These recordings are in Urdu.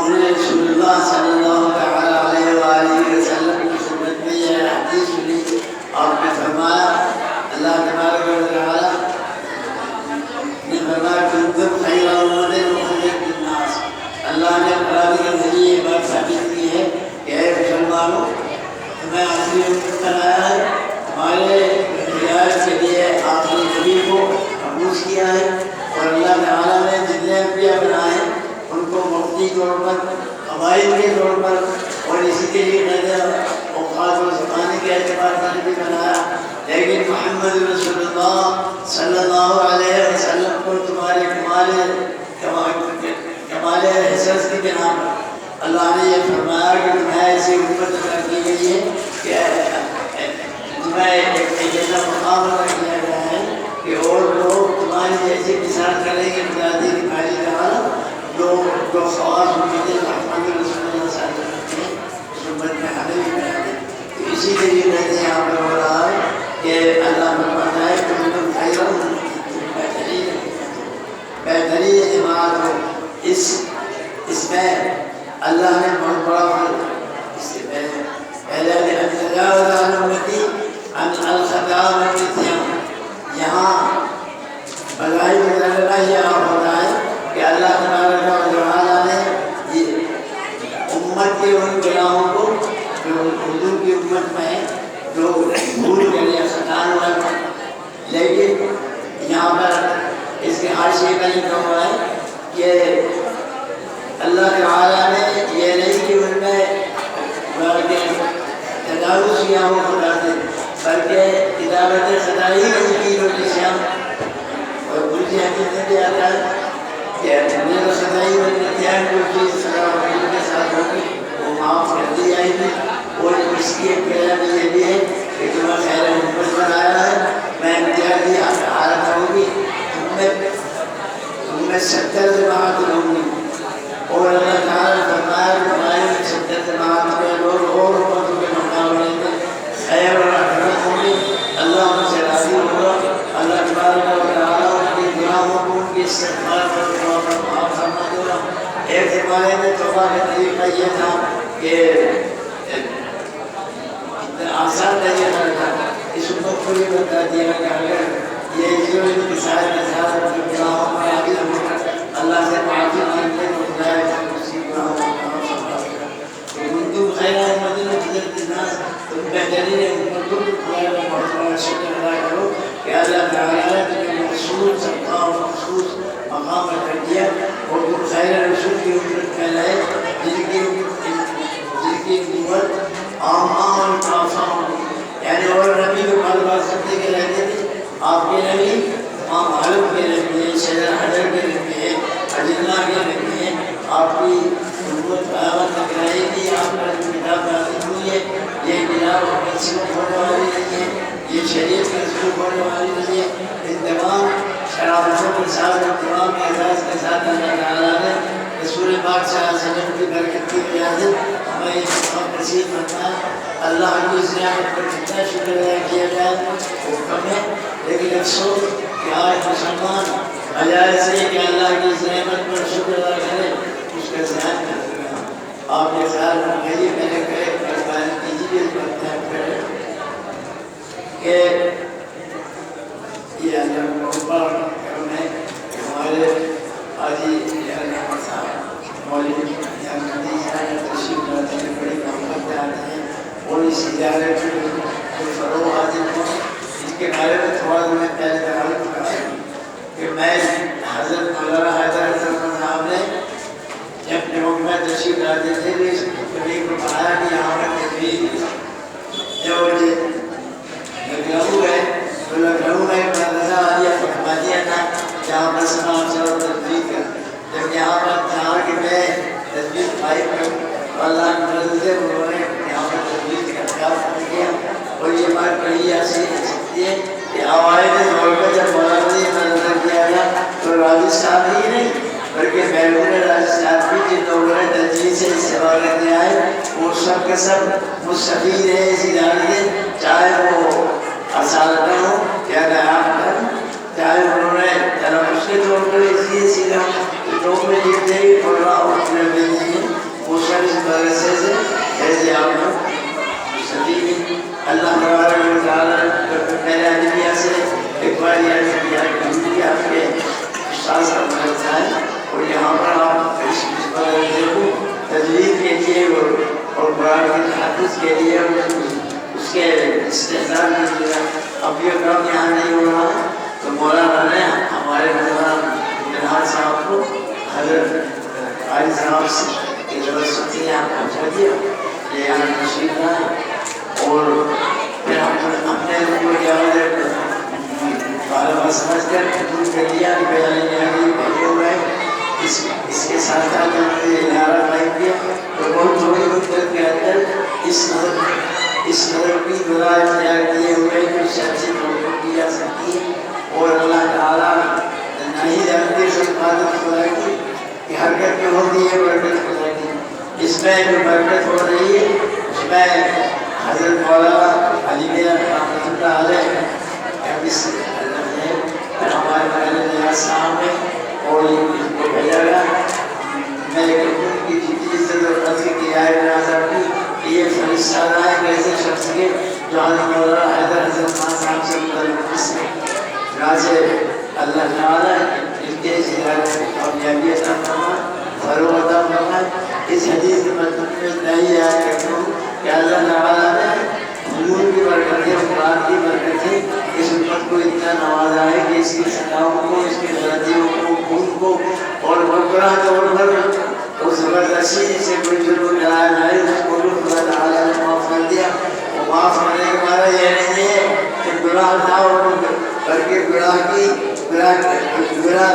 انہوں نے رسول اللہ صلی اللہ علیہ وآلہ وسلم کی خدمت میں یہ حدیث سنی. آپ نے فرمایا اللہ تبارک و تعالیٰ نے فرمایا کنتم خیر امۃ اخرجت للناس. اللہ نے قرآن کے ذریعے یہ بات ثابت کی ہے کہ اے مسلمانوں تمہیں آخری امت بنایا ہے, ہمارے ہدایت کے لیے آخری نبی کو مبعوث کیا ہے, اور اللہ تعالیٰ نے جتنے انبیاء بنائے ہیں ان کو وقتی طور پر قبائل کے طور پر اور اسی کے لیے قید اوقات و زمانے کے اعتبار سے بھی بنایا, لیکن محمد رسول اللہ صلی اللہ علیہ وسلم کو تمہارے کمال حسرت کی بنا پر اللہ نے یہ فرمایا کہ تمہیں ایسی امت عطا کی گئی ہے کہ تمہیں ایک ایسا مقام عطا کیا گیا ہے کہ اور لوگ تمہاری جیسی مثال کریں گے بنیادی دکھائی تعالیٰ جو خواص امید محمد رسول اللہ صلی اللہ علیہ وسلم کے اس امت میں ہمیں بھی بنا دیں. تو اسی کے لیے میں نے یہاں پر ہو رہا ہے کہ اللہ فرماتا ہے کہ تم خیر بہترین جماعت ہو. اس میں اللہ نے بہت بڑا فرق اس سے پہلے تجاوز عن امتی عن الخطا والنسیان. یہاں بظاہر نظر یہ ہوتا ہے کہ اللہ تبارک و تعالیٰ نے امت کے ان گناہوں کو جو حضور کی امت میں ہے جو بھول کر یا خطا ہوا ہے, لیکن یہاں پر اس کے حاشیے کا لکھا ہوا ہے کہ اللہ تعالیٰ نے یہ نہیں کہ ان میں تجاوز کیا ہو خدا سے, بلکہ کتابت خدائی نہیں کی جو نشان اور دوسری حدیث میں بھی آتا ہے کہ میرا خدائی اور نتیان جو چیز خدا کے ساتھ ہوگی وہ معاف کر دی جائے گی. اور اس کی ایک وجہ بھی یہ بھی ہے کہ تمہیں خیر امت بنایا ہے, میں امتیاز کی حالت ہوگی, تم میں 70 جماعت ہوں گی, اور اللہ تعالیٰ نے فرمایا کہ تمہارے 70 جماعت میں لوگ اور امتوں کے مقابلے میں خیر اور رحمت ہوں گی. اللہ ان سے راضی ہوگا, اللہ تبارک و تعالیٰ ان کے گناہوں کو ان کی استغفار پر معاف فرما دے گا. ایک زمانے میں توبہ کا طریقہ یہ تھا کہ آسان طریقہ تھا, اس امت کو یہ بتا دیا کہ اگر یہ جو ان کے ساتھ گناہوں میں آگے اللہ سے معافی مانگتے تو خدا اسی گناہوں کو معاف فرما دے گا. تم خیر امت اخرجت للناس, تم بہترین امتوں کو خدا کا بہت بڑا شکر ادا کرو کہ اللہ تعالیٰ نے تمہیں مخصوص سبقہ اور مخصوص مقام رکھ دیا, اور تم خیر رسول کی امت کہلائے جن کی نبوت عام اور خاصہ ہوگی. یعنی اور نبی کو بات کرتے کے رہتے تھے, آپ کے نبی امام حلب کے نبی ہیں, شجر حجر کے نبی ہیں, اجنہ کے نبی ہیں. آپ کی نبوت قیامت تک رہے گی. آپ پر جو کتاب نازل ہوئی ہے یہ کتاب منسوخ ہونے والی نہیں ہے, یہ شریعت منسوخ ہونے والی نہیں ہے. ان تمام شرافوں کے ساتھ تمام اعزاز کے ساتھ اللہ تعالیٰ نے رسول پاک صلی اللہ علیہ وسلم کی برکت کی وجہ سے ہمیں یہ مقام نصیب فرمایا. اللہ کی اس نعمت پر جتنا شکر ادا کیا جائے وہ کم ہے, لیکن افسوس کہ آج مسلمان بجائے سے کہ اللہ کی اس نعمت پر شکر ادا کرے اس کا ذہن کر دیا. آپ کے خیال میں کہیے میں نے کہے بیان کیجیے کرے کہ یہ اللہ بہت بڑا کرم ہے کہ ہمارے حاجی صاحب مولوی تشریف لاتے ہیں, بڑی محبت سے آتے ہیں, اور اس ادارے کو فروغ حاصل ہو. اس کے بارے میں تھوڑا میں پہلے تعارف کرتا ہوں کہ میں حضرت مولانا حیدر حسن صاحب نے جب لوگ میں تشریف لاتے تھے تو اس کبھی کو بتایا کہ یہاں پر تجویز جو لکھنؤ ہے تو لکھنؤ میں ایک مدرسہ عالیہ احمدیہ تھا جہاں پر سماعت سے اور تجویز کا, جب یہاں پر جہاں کہ میں تجویز پائی کروں اللہ کی مدد سے انہوں نے یہاں پر تجویز کا خیال کر کیا. اور یہ بات بڑی ایسی ہو سکتی ہے کہ عوائد دور میں جب مولانا یہ مدرسہ کیا گیا تو راجستھان ہی نہیں بلکہ بیرون راجستھان بھی جن لوگوں نے تجویز سے استعمال کرنے آئے وہ سب کے سب مستفید ہیں اس ادارے سے, چاہے وہ اساتذہ ہوں یا قیام کر چاہے انہوں نے تلفظ کے طور پر اس لیے سیکھا جو میں لکھتے ہی پڑھ رہا ہوں اپنے میں وہ سب اس مدرسے سے ایسے آپ لوگ صدی میں اللہ تبارک و تعالیٰ میرے علیہ سے ایک بار یاد کیا کہ آپ کے استاذ کا مدرسہ ہے اور یہاں پر آپ اس مدرسے کو تجوید کے لیے اور قرآن کے تحفظ کے لیے اس کے استحصال کے لیے اب یہ کام یہاں نہیں ہو رہا ہے تو مولانا نے ہمارے مولانا جناب صاحب کو حضرت عالی صاحب سے کی ضرورت سے یہاں پہنچا دیا کہ یہاں تشریف لائے اور پھر ہم نے ان کو کیا بارہ سمجھ کر قبول کر لیا کہ بیانی آگے بھیجے ہوئے اس کے ساتھ ساتھ انہوں نے ادارہ قائم کیا تو بہت تھوڑی مدت کے اندر اس نظر کی بلا اختیار کیے ہوئے کہ اس سے اچھی توقع کی جا سکتی ہے اور اللہ تعالیٰ نہیں جانتے سے عبادت خدا کی کہ حرکت میں ہوتی ہے برکت خدا کی اس میں جو برکت ہو رہی ہے اس میں حضرت مولانا علی میاں رحمۃ اللہ علیہ ہمارے محل صاحب میں اور ان کو بھیجا گیا میں ان کی جتنی عزت اور قدر کی آئے ناظر کی یہ فرشتہ ہے ایک ایسے شخص کے جو حضرت مولانا حیدر حضرت خان صاحب سے متعلق ہے راجے اللہ تعالیٰ ان کے زیادہ کامیابی عطا فرمائے فروغ عطا فرمائے اس حدیث کے مطلب میں نہیں آیا کرتا ہوں کہ اللہ تعالیٰ نے حضور کی برکتیں قرآن کی برکتیں اس امت کو اتنا نوازا ہے کہ اس کی سزاؤں کو اس کی غلطیوں کو خون کو اور برقرار طور پر اس زبردستی سے کوئی جرم کرایا جائے اس کو بھی خدا تعالیٰ نے معاف کر دیا اور معاف کرنے کا معنی یہ نہیں ہے کہ گناہ نہ ہو بلکہ گناہ کبیرہ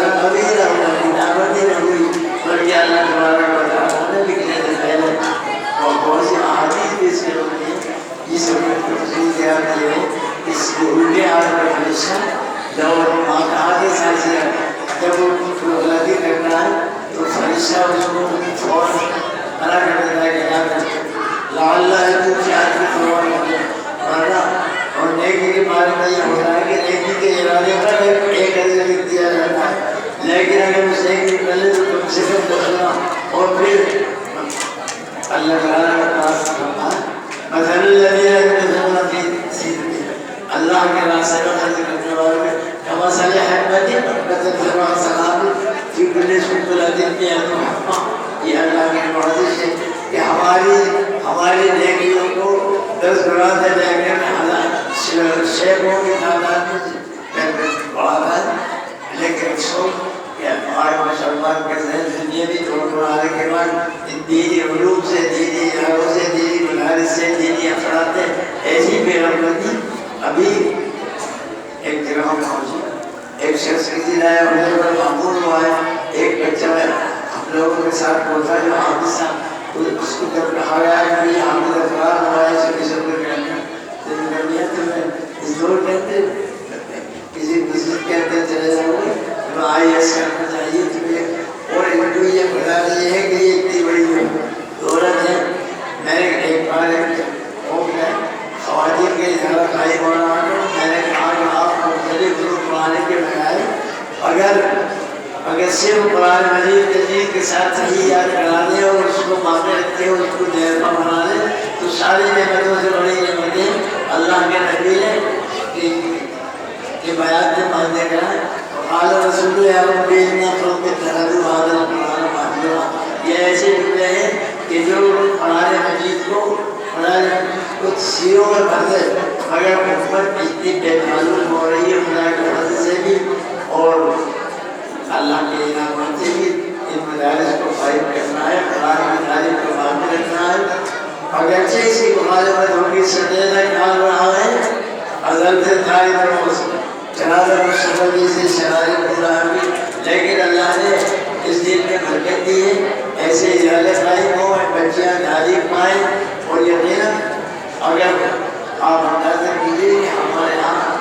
دعوت ہی نہ ہوئی بلکہ اللہ تبارک و تعالیٰ نے لکھنے سے پہلے اور بہت سی احادیث بھی اس کے ہوتی ہیں جس میں تفصیل تیار کیے ہیں اس کو الٹے ہاتھ پر ہمیشہ جب آگے سانسی جب وہ غلطی کرنا ہے تو فرشتہ اس کو فوراً منع کر دیتا ہے کہ کیا کرتے لعل ہے تو چاہت کی فوراً ورنہ اور نیکی کے بارے میں یہ ہوتا ہے کہ نیکی کے ارادے پر ایک حضر لکھ دیا جاتا ہے لیکن اگر اس نیکی پہلے تو کم سے کم بچنا اور پھر اللہ تعالیٰ کا پاس کرنا مثل الذین یقتدون فی سبیل اللہ کے راستے میں خرچ کرنے والوں میں کمثل حبۃ انبتت سبع سنابل فی کل سنبلۃ مئۃ حبۃ یہ اللہ کی معجزہ ہے کہ ہماری نیکیوں کو 10 گنا سے لے کر سینکڑوں کی تعداد میں بڑھاتا ہے لیکن افسوس کہ ہمارے مسلمان کے ذہن دنیاوی طور پر آنے کے بعد دینی علوم سے دینی اداروں سے دینی مدارس سے دینی افراد سے ایسی بے رغبتی ابھی ایک جگہ پہنچی ایک شخص کی لایا ہونے پر معمول ہوا ہے ایک بچہ ہم لوگوں کے ساتھ پہنچا جو حادثہ اس کو جب کہا گیا کہ یہ حامد افراد ہوا ہے اسے کسی پر کرنا تو میں اس دور کہتے کسی بزنس کے اندر چلے جاؤ گے تو آئی ایس کرنا چاہیے تمہیں اور ان کو یہ بتا رہی ہے کہ یہ اتنی بڑی دولت ہے میں ایک بار قوم میں خواتین کے ادارہ قائم ہو رہا ہوں میں نے کہا کہ آپ مختلف گروپ بنانے کے بجائے اگر صرف قرآن مجید تجوید کے ساتھ صحیح یاد کرا دیں اور اس کو مانتے رکھتے ہیں اس کو جہربا بنا دیں تو ساری نعمتوں سے بڑی نعمتیں اللہ کے نبی نے کہ بیان کے ماننے کا ہے قال رسول اللہ بینا فوق التحدث هذا القرآن محجورا یہ ایسے جملے ہیں کہ جو قرآن مجید کو کچھ سیروں میں بھر دے مگر حکمت اتنی بے معلوم ہو رہی ہے خدا کے فضل سے بھی اور اللہ کے انعامات سے بھی ان مدارس کو قائم کرنا ہے قرآن کی تعلیم کو باقی رکھنا ہے اگرچہ اس کی مخالفت ہوگی سجدہ ڈال رہا ہے ازل سے تعلیم پر چرادہ مشتقل سے شرائع اللہ کی لیکن اللہ نے اس دن میں برکت دی ہے ایسے ادارے قائم ہوں بچیاں تعلیم پائیں اور یقیناً اگر آپ اندازہ کیجیے کہ ہمارے یہاں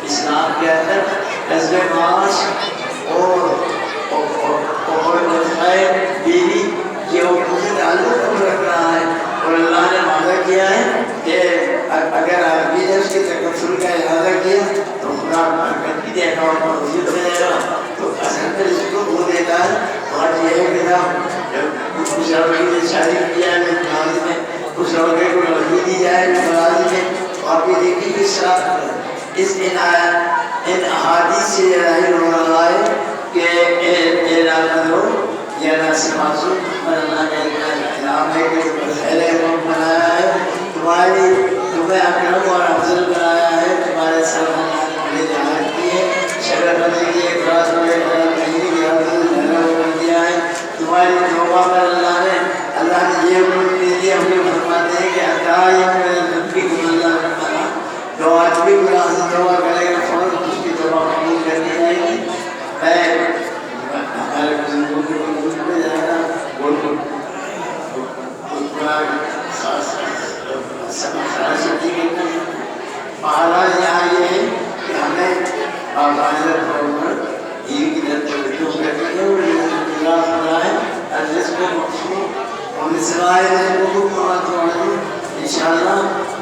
اسلام کے اندر قصب معاش اور خیر بیوی یہ حقوقی تعلق رکھ رہا ہے اور اللہ نے وعدہ کیا ہے کہ اگر آدمی نے اس کے تکفل کا ارادہ کیا تو خدا برکت بھی دے گا اور لڑکی سے شادی کی جائے نماز میں، اس لڑکے کو لڑکی دی جائے نماز میں. اور یہ دیکھیے کس طرح اس ان احادیث سے یہ ظاہر ہو رہا ہے کہ اے نامدو یا ناصر معصوم پر اللہ کا احترام ہے کہ خیر احمد بنایا ہے، تمہیں اکرم اور افضل بنایا ہے، تمہارے سر اللہ نے بڑے جہاد کی ہے، شرف علی کی ایک راز بڑے کرم نہیں کی حضرت کر دیا ہے. تمہاری توبہ پر اللہ نے یہ حکم دے دیا. ہم یہ فرماتے ہیں کہ عطائی میرے نبی کو اللہ رکھنا جو آدمی گناہ سے توبہ کرے گا فوراً اس کی توبہ قبول کر دی جائے گی. میں ہمارے بزرگوں کے ملک میں جانا بولوں مہاراج یہاں یہ ہے کہ ہمیں باقاعدہ طور پر دین کی طرف توجہ کرنی ہے اور اللہ تعالیٰ ہے اجلس کو مقصود اور اسرائیل کو مقصود انشاءاللہ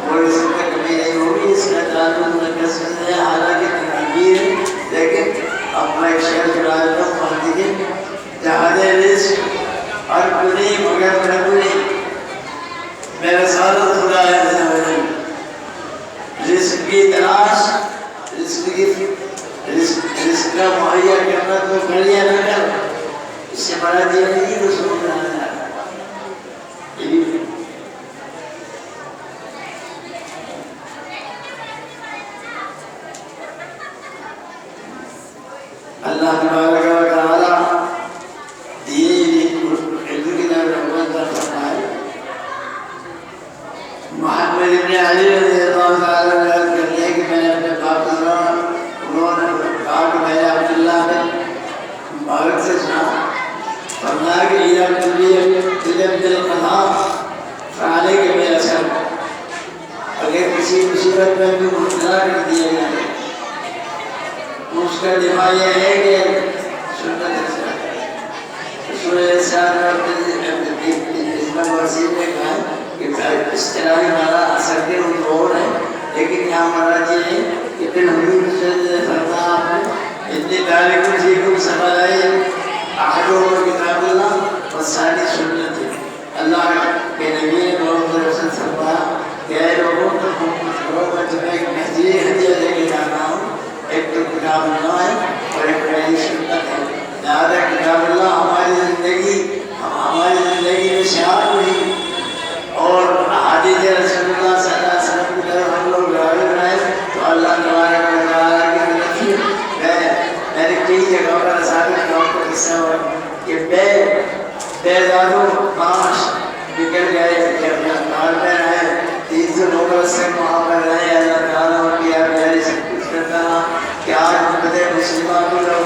وہ اس میں کمی نہیں ہوگی. اس کا تعلق مرکز سے ہے حالانکہ تنبیر ہے لیکن اب میں ایک شعر سناتا ہوں پڑھ دیجیے. جہاد رزق اور کنی مگر نبنی میرا سارا خدا ہے رزق کی تلاش رزق کا مہیا کرنا تو کر لیا نہ کر اس سے بڑا دیا نہیں رسول اللہ. اللہ تبارک و تعالی دین علم کی طرف رغبت رکھتا ہے. محمد ابن علی رضی اللہ تعالیٰ عنہ کرتے ہیں کہ میں نے اپنے باپ انہوں نے کہا کہ میں عبداللہ بن مبارک سے سنا فرمایا کہ یہ عبد القضاء فعلے کے میرا سر اگر کسی مصیبت میں بھی مبتلا کر دیا جائے اس کا دفاع یہ ہے کہ سنت رسول اللہ صلی اللہ علیہ وسلم نے کہا کہ اس طرح ہمارا اثر کے اور ہے لیکن یہاں ہمارا یہ ہے کہ پھر حضور صلی اللہ علیہ وسلم اتنی تاریخ فیکم سمائی احدو کتاب اللہ وثانی سنت ہے. اللہ کے نبی نے محمد رسول صلی اللہ علیہ وسلم کہ اے لوگوں میں تمہیں ایک مہدی ہدیہ دے کے جانا ہوں. ایک تو کتاب اللہ ہے اور ایک میری سنت ہے. لہٰذا کتاب اللہ ہماری زندگی میں شعار نہیں اور حدیث رسول اللہ صلی اللہ علیہ وسلم کی طرف ہم لوگ راغب رہے تو اللہ تبارک و تعالیٰ کی طرف میں نے کئی جگہوں پر ثابت کام کو قصہ ہوا کہ بے دادو معاش نکل گئے کہ اپنے کار میں رہے 309 برس تک وہاں پر رہے. اللہ تعالیٰ اور کیا پیاری سب کچھ کرتا رہا کہ آج مدد مسلمان کو لوگ